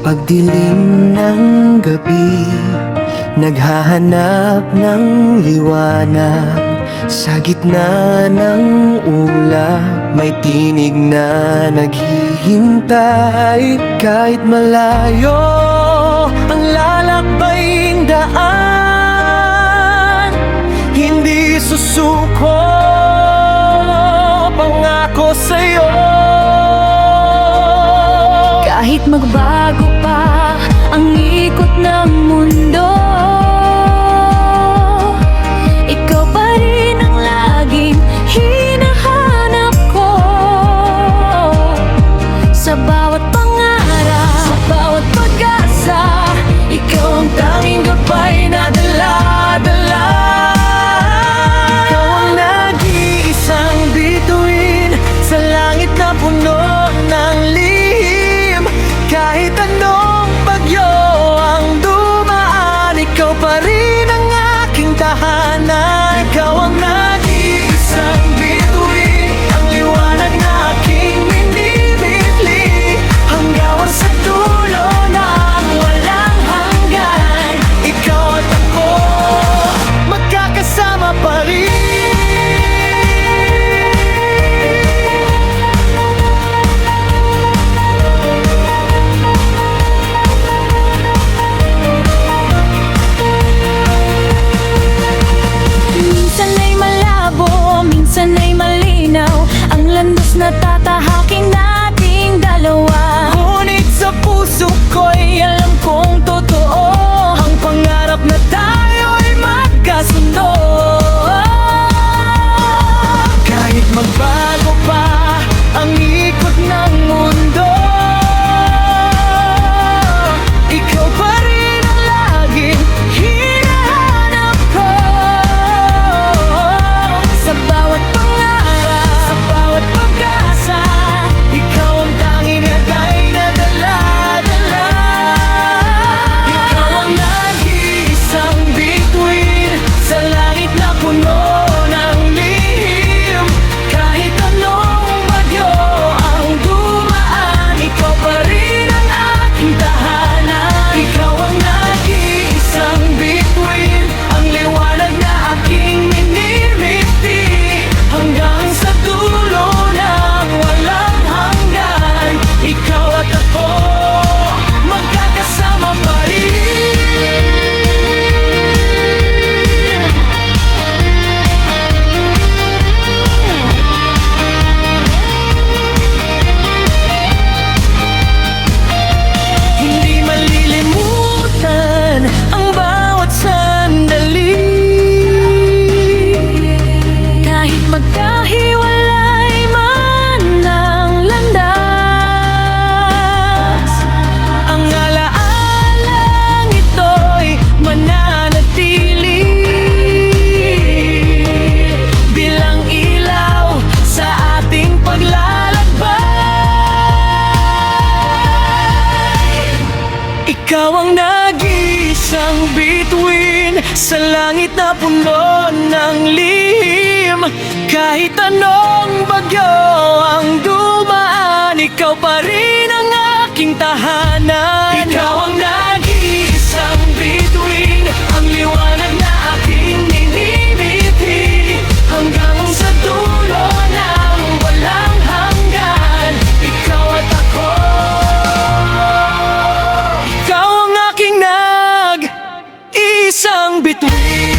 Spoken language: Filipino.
pagdilim ng gabi, naghahanap ng liwanag. Sa gitna ng ulap, may tinig na naghihintay. Kahit malayo ang lalakbaying daan, hindi susuko, pangako sa'yo. Kahit magbago pa ang ikot ng mundo, ikaw pa rin ang laging hinahanap ko. Sa bawat pangarap, sa bawat pag-asa, ikaw ang tanging gabay na dala-dala. Ikaw ang nag-iisang bituin sa langit na puno ng lihim. Kahit anong bagyo ang dumaan, ikaw pa rin ang aking tahanan. Ikaw ang nag-iisang bituin, ang liwanag na aking minimili, hanggang sa dulo ng walang hanggan. Ikaw at ako, magkakasama pa rin. Minsan ay malabo, minsan ay malinaw ang landas na tatahakin nating dalawa. Ngunit sa puso ko'y alam kong totoo ang pangarap na tayo'y magkasundo. Kahit magbago pa ang ikot ng mundo, ikaw pa rin ang laging hinahanap ko. Sa bawat pangarap, Sa bawat pag-asa, ikaw ang tanging agay na dala-dala. Ikaw ang nag-iisang bituin sa langit na puno ng lihim. Kahit anong bagyo ang dumaan, ikaw pa rin ang aking tahanan. Ikaw ang nag-iisang bituin, ang liwanag na aking minimiti, hanggang sa dulo ng walang hanggan. Ikaw at ako, magkakasama pa rin. Hindi malilimutan ang bawat sandali. kahit magkahiwalay man ang landas, Ang alaalang ito'y mananatili bilang ilaw sa ating paglalakbay. Ikaw ang nag-iisang bituin sa langit na puno ng lihim. Kahit anong bagyo ang dumaan, ikaw pa rin ang aking tahanan. Ikaw ang nag-iisang bituin, ang liwanag na aking ninimiti, hanggang sa dulo ng walang hanggan. Ikaw at ako, ikaw ang aking nag-iisang bituin.